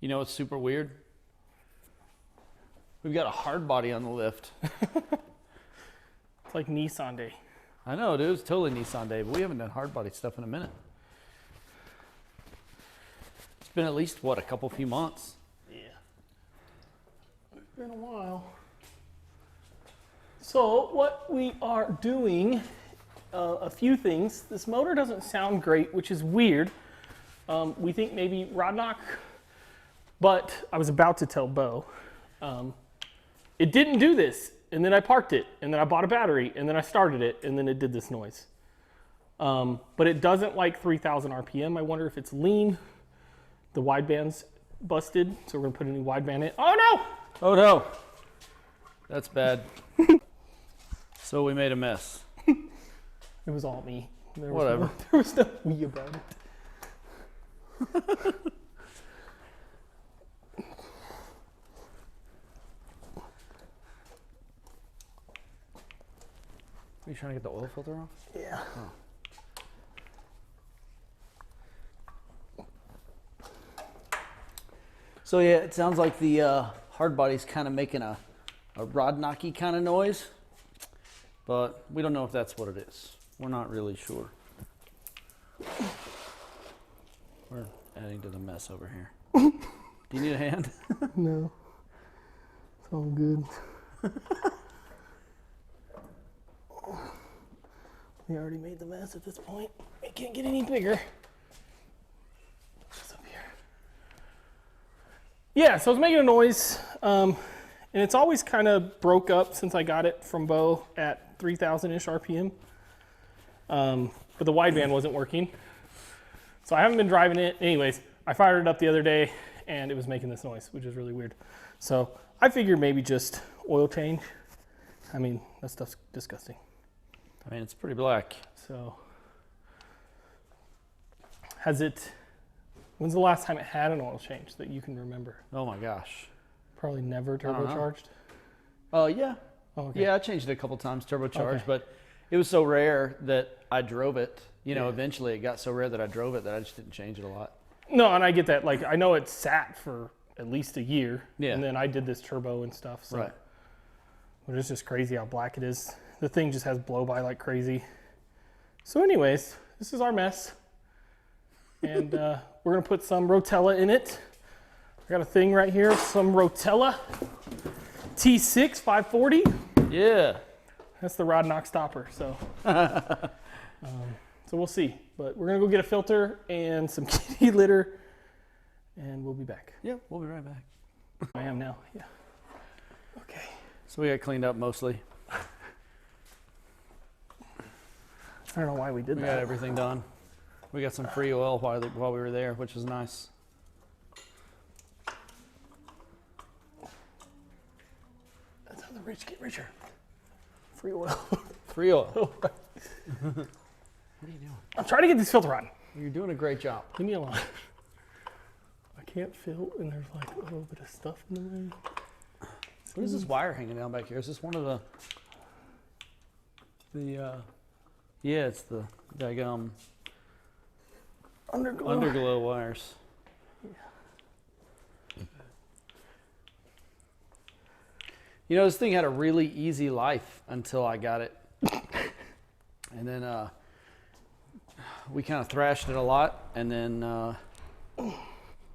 You know what's super weird? We've got a hard body on the lift. It's like Nissan Day. I know, it is totally Nissan Day, but we haven't done hard body stuff in a minute. It's been at least, what, a few months? Yeah. It's been a while. So what we are doing, a few things. This motor doesn't sound great, which is weird. We think maybe rod knock, but I was about to tell Bo. It didn't do this, and then I parked it, and then I bought a battery, and then I started it, and then it did this noise. But it doesn't like 3,000 RPM. I wonder if it's lean. The wideband's busted, so we're gonna put a new wideband in. Oh no! Oh no! That's bad. So we made a mess. It was all me. Whatever. There was no we about it. Are you trying to get the oil filter off? Yeah. Oh. So yeah, it sounds like the hard body's kind of making a rod knocky kind of noise, but we don't know if that's what it is. We're not really sure. We're adding to the mess over here. Do you need a hand? No. It's all good. We already made the mess at this point. It can't get any bigger. What's up here? Yeah, so it's making a noise. And it's always kind of broke up since I got it from Bo at 3,000-ish RPM. But the wideband wasn't working. So I haven't been driving it. Anyways, I fired it up the other day and it was making this noise, which is really weird. So I figured maybe just oil change. I mean, that stuff's disgusting. I mean, it's pretty black. So, when's the last time it had an oil change that you can remember? Oh my gosh. Probably never turbocharged? Yeah. Oh, okay. Yeah, I changed it a couple times, turbocharged, Okay. but it was so rare that I drove it. You know, Yeah. eventually it got so rare that I drove it that I just didn't change it a lot. No, and I get that. Like, I know it sat for at least a year. Yeah. And then I did this turbo and stuff. So. Right. But it's just crazy how black it is. The thing just has blow by like crazy. So anyways, this is our mess. And we're gonna put some Rotella in it. I got a thing right here, some Rotella T6 540. Yeah. That's the rod knock stopper, so. So we'll see. But we're gonna go get a filter and some kitty litter and we'll be back. Yeah, we'll be right back. I am now, yeah. Okay. So we got cleaned up mostly. I don't know why we did We that. got everything done. We got some free oil while we were there, which was nice. That's how the rich get richer. Free oil. Free oil. What What are you doing? I'm trying to get this filter on. You're doing a great job. Leave me alone. I can't fill, and there's like a little bit of stuff in the way. What is this wire hanging down back here? Is this one of yeah, it's the underglow wires. You know, this thing had a really easy life until I got it. And then we kind of thrashed it a lot, and then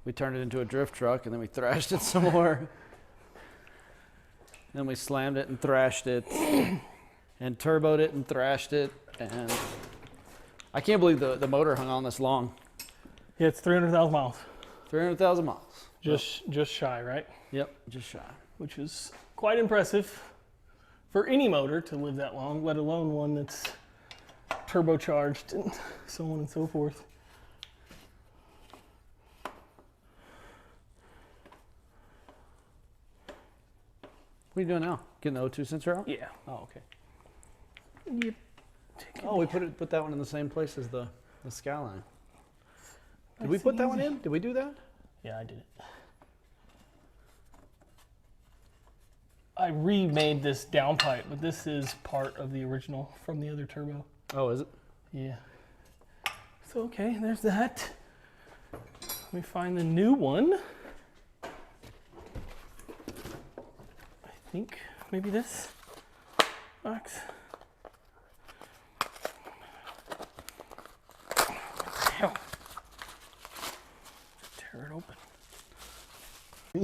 we turned it into a drift truck, and then we thrashed it some more. Then we slammed it and thrashed it, and turboed it and thrashed it, and I can't believe the motor hung on this long. Yeah, it's 300,000 miles. 300,000 miles. Just shy, right? Yep, just shy. Which is quite impressive for any motor to live that long, let alone one that's turbocharged and so on and so forth. What are you doing now? Getting the O2 sensor out? Yeah. Oh, okay. Yep. Oh, we put that one in the same place as the Skyline. Did we put that one in? Did we do that? Yeah, I did it. I remade this downpipe, but this is part of the original from the other turbo. Oh, is it? Yeah. So, okay, there's that. Let me find the new one. think maybe this box. What the hell? Tear it open.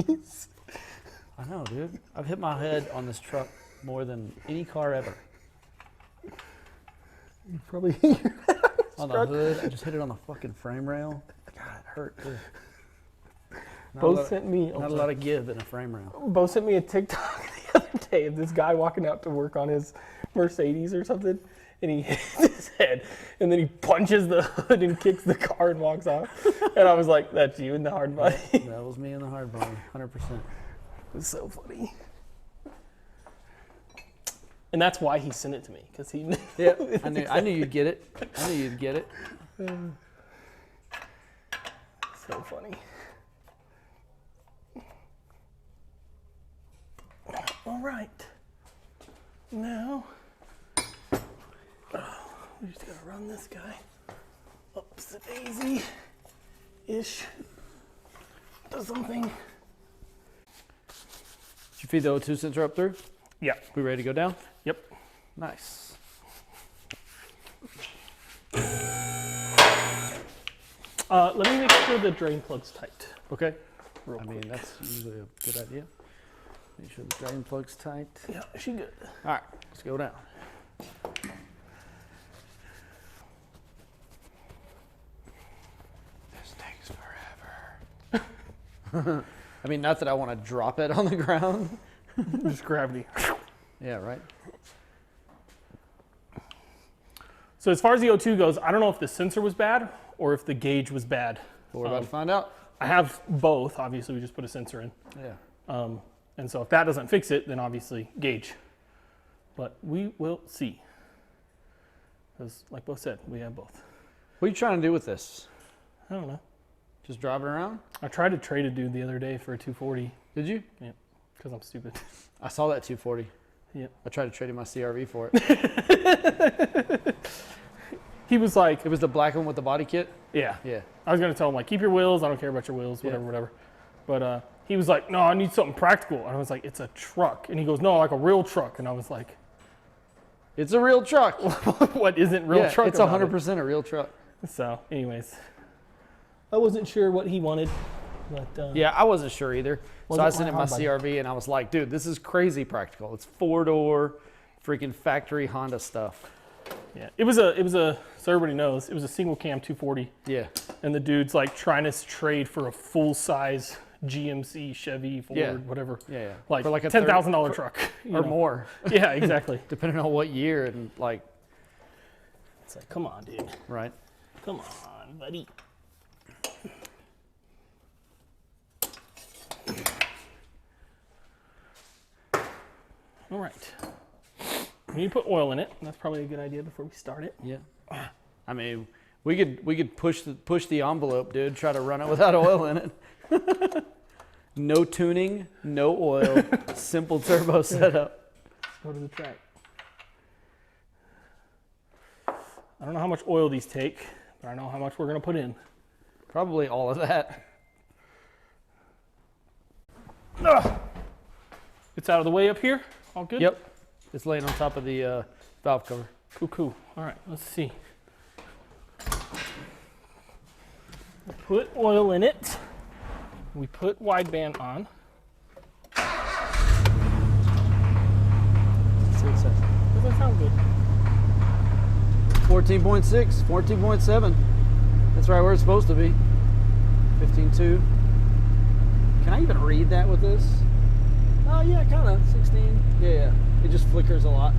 Please. I know, dude. I've hit my head on this truck more than any car ever. You probably hit your head On the hood, I just hit it on the fucking frame rail. God, it hurt too. Both sent me Not a lot of give in a frame rail. Bo sent me a TikTok the other day of this guy walking out to work on his Mercedes or something, and he hits his head, and then he punches the hood and kicks the car and walks off. And I was like, "That's you in the hard body." That was me in the hard body, 100%. It was so funny. And that's why he sent it to me, because he knew. Yeah, I knew you'd get it. I knew you'd get it. So funny. All right. Now, we just gotta run this guy ups the daisy-ish to something. Did you feed the O2 sensor up through? Yeah. We ready to go down? Yep. Nice. Let me make sure the drain plug's tight. Okay. Real I mean, quick. that's usually a good idea. Make sure the drain plug's tight. Yeah, she good. All right, let's go down. This takes forever. I mean, not that I want to drop it on the ground. Just gravity. Yeah, right? So as far as the O2 goes, I don't know if the sensor was bad or if the gauge was bad. But we're about to find out. I have both. Obviously, we just put a sensor in. Yeah. And so if that doesn't fix it, then obviously gauge. But we will see. Because like Bo said, we have both. What are you trying to do with this? I don't know. Just drive it around? I tried to trade a dude the other day for a 240. Did you? Yeah, because I'm stupid. I saw that 240. Yep. I tried to trade in my CRV for it. He was like, It was the black one with the body kit? yeah. Yeah. I was going to tell him, like, keep your wheels. I don't care about your wheels, whatever, Yeah. whatever. But he was like, no, I need something practical. And I was like, it's a truck. And he goes, no, like a real truck. And I was like, It's a real truck. what isn't real Yeah, truck it's about 100% a real truck. it? So, anyways. I wasn't sure what he wanted. But Yeah, I wasn't sure either. So Wasn't I sent him my hard body. CRV and I was like, dude, this is crazy practical. It's 4-door, freaking factory Honda stuff. yeah, it was a, so everybody knows, it was a single cam 240. Yeah. And the dude's like trying to trade for a full size GMC, Chevy, Ford, Yeah. whatever. Yeah, yeah. Like, For like a $10,000 truck. you or know. more, Yeah, exactly. depending on what year and like, It's like, come on, dude. right? Come on, buddy. All right. We need to put oil in it. That's probably a good idea before we start it. Yeah. I mean, we could push the envelope, dude. Try to run it without oil in it. No tuning, no oil, simple turbo setup. Go to the track. I don't know how much oil these take, but I know how much we're going to put in. Probably all of that. Ugh. It's out of the way up here. All good? Yep. It's laying on top of the valve cover. Cool, cool. All right, let's see. We put oil in it. We put wideband on. Let's see what it says. Doesn't sound good. 14.6, 14.7. That's right where it's supposed to be. 15.2. Can I even read that with this? Oh yeah, kind of. 16. Yeah, yeah. It just flickers a lot.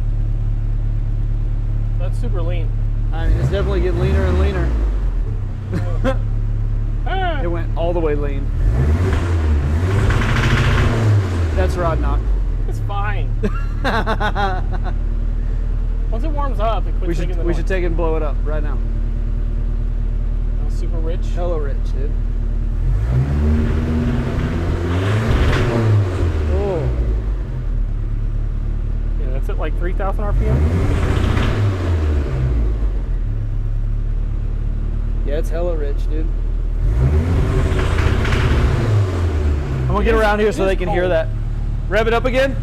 That's super lean. I mean, it's definitely getting leaner and leaner. Ah, It went all the way lean. That's rod knock. it's fine. Once it warms up, it quits taking the We should noise. take it and blow it up right now. That was super rich. Hella rich, dude. Oh. Yeah, that's at like 3,000 RPM. Yeah, it's hella rich, dude. I'm gonna get around here so they can hear that. Rev it up again.